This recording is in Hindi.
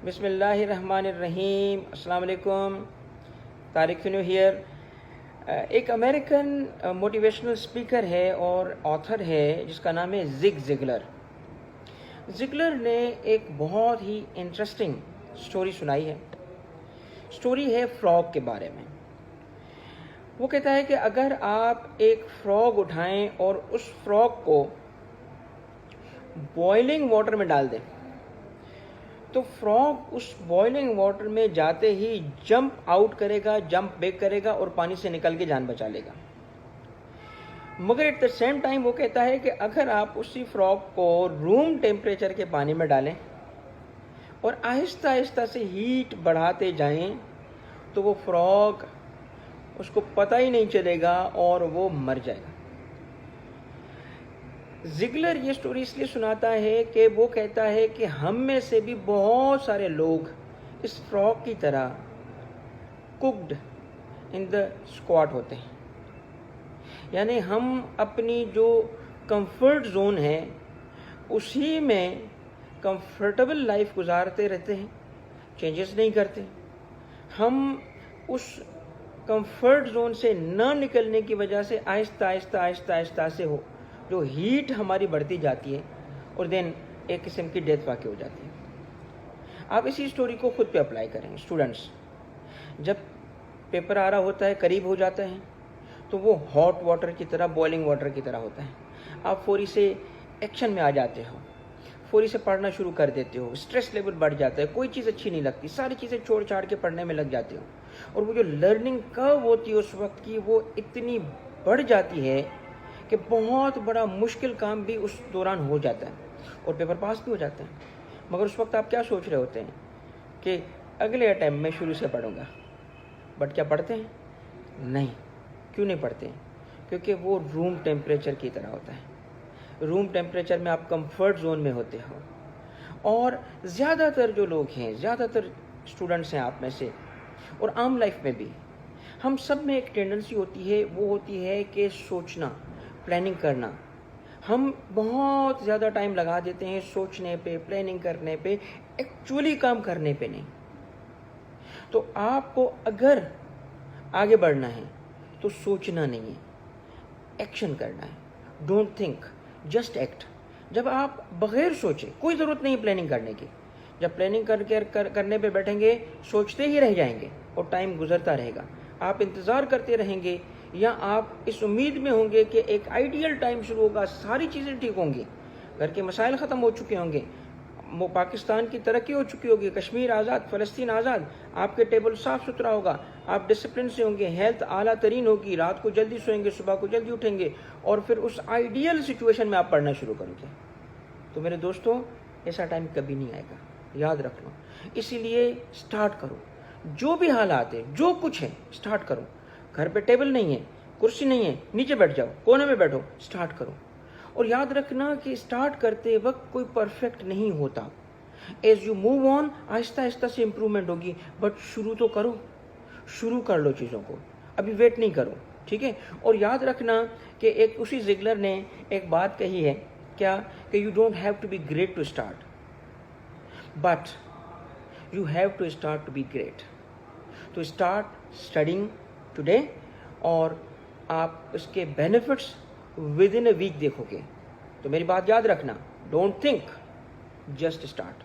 बिस्मिल्लाहिर्रहमानिर्रहीम। अस्सलाम वालेकुम। Tariq new here. एक अमेरिकन मोटिवेशनल स्पीकर है और ऑथर है जिसका नाम है ज़िग ज़िगलर। ज़िगलर ने एक बहुत ही इंटरेस्टिंग स्टोरी सुनाई है। स्टोरी है फ्रॉग के बारे में। वो कहता है कि अगर आप एक फ्रॉग उठाएं और उस फ्रॉग को बॉइलिंग वाटर में डाल दें तो फ्रॉग उस बॉइलिंग वाटर में जाते ही जंप आउट करेगा, जंप बैक करेगा और पानी से निकल के जान बचा लेगा। मगर एट द सेम टाइम वो कहता है कि अगर आप उसी फ्रॉग को रूम टेम्परेचर के पानी में डालें और आहिस्ता आहिस्ता से हीट बढ़ाते जाएं तो वो फ्रॉग उसको पता ही नहीं चलेगा और वो मर जाएगा। ज़िगलर ये स्टोरी इसलिए सुनाता है कि वो कहता है कि हम में से भी बहुत सारे लोग इस फ्रॉग की तरह कुक्ड इन द स्क्वाट होते हैं। यानी हम अपनी जो कंफर्ट जोन है उसी में कंफर्टेबल लाइफ गुजारते रहते हैं, चेंजेस नहीं करते। हम उस कंफर्ट जोन से न निकलने की वजह से आहिस्ता आहिस्ता आहिस्ता आहिस्ता से हो जो हीट हमारी बढ़ती जाती है और देन एक किस्म की डेथ वाक़ई हो जाती है। आप इसी स्टोरी को खुद पे अप्लाई करें। स्टूडेंट्स, जब पेपर आ रहा होता है, करीब हो जाता है, तो वो हॉट वाटर की तरह, बॉइलिंग वाटर की तरह होता है। आप फौरी से एक्शन में आ जाते हो, फौरी से पढ़ना शुरू कर देते हो, स्ट्रेस लेवल बढ़ जाता है, कोई चीज़ अच्छी नहीं लगती, सारी चीज़ें छोड़ छाड़ के पढ़ने में लग जाते हो और वो जो लर्निंग कर्व होती है उस वक्त की वो इतनी बढ़ जाती है कि बहुत बड़ा मुश्किल काम भी उस दौरान हो जाता है और पेपर पास भी हो जाता है। मगर उस वक्त आप क्या सोच रहे होते हैं कि अगले अटैम्प्ट में शुरू से पढ़ूंगा। बट क्या पढ़ते हैं? नहीं। क्यों नहीं पढ़ते हैं? क्योंकि वो रूम टेम्परेचर की तरह होता है। रूम टेम्परेचर में आप कंफर्ट जोन में होते हो। और ज़्यादातर जो लोग हैं, ज़्यादातर स्टूडेंट्स हैं आप में से और आम लाइफ में भी, हम सब में एक टेंडेंसी होती है, वो होती है कि सोचना, प्लानिंग करना। हम बहुत ज़्यादा टाइम लगा देते हैं सोचने पे, प्लानिंग करने पे, एक्चुअली काम करने पे नहीं। तो आपको अगर आगे बढ़ना है तो सोचना नहीं है, एक्शन करना है। Don't think, just act. जब आप बगैर सोचे, कोई ज़रूरत नहीं प्लानिंग करने की, जब प्लानिंग करने पे बैठेंगे सोचते ही रह जाएंगे और टाइम गुजरता रहेगा। आप इंतज़ार करते रहेंगे या आप इस उम्मीद में होंगे कि एक आइडियल टाइम शुरू होगा, सारी चीज़ें ठीक होंगी, घर के मसाइल ख़त्म हो चुके होंगे, पाकिस्तान की तरक्की हो चुकी होगी, कश्मीर आज़ाद, फ़लस्तीन आज़ाद, आपके टेबल साफ़ सुथरा होगा, आप डिसिप्लिन से होंगे, हेल्थ आला तरीन होगी, रात को जल्दी सोएंगे, सुबह को जल्दी उठेंगे और फिर उस आइडियल सिचुएशन में आप पढ़ना शुरू करोगे। तो मेरे दोस्तों, ऐसा टाइम कभी नहीं आएगा, याद रख लो। इसीलिए स्टार्ट करो। जो भी हालात है, जो कुछ है, स्टार्ट करो। घर पे टेबल नहीं है, कुर्सी नहीं है, नीचे बैठ जाओ, कोने में बैठो, स्टार्ट करो। और याद रखना कि स्टार्ट करते वक्त कोई परफेक्ट नहीं होता। As you move on, Aahista Aahista से इम्प्रूवमेंट होगी, बट शुरू तो करो, शुरू कर लो चीज़ों को, अभी वेट नहीं करो, ठीक है। और याद रखना कि एक उसी ज़िगलर ने एक बात कही है, क्या कि you don't have to be great to start, but you have to start to be great. So start studying today और आप उसके benefits within a week देखोगे। तो मेरी बात याद रखना, डोंट थिंक, जस्ट स्टार्ट।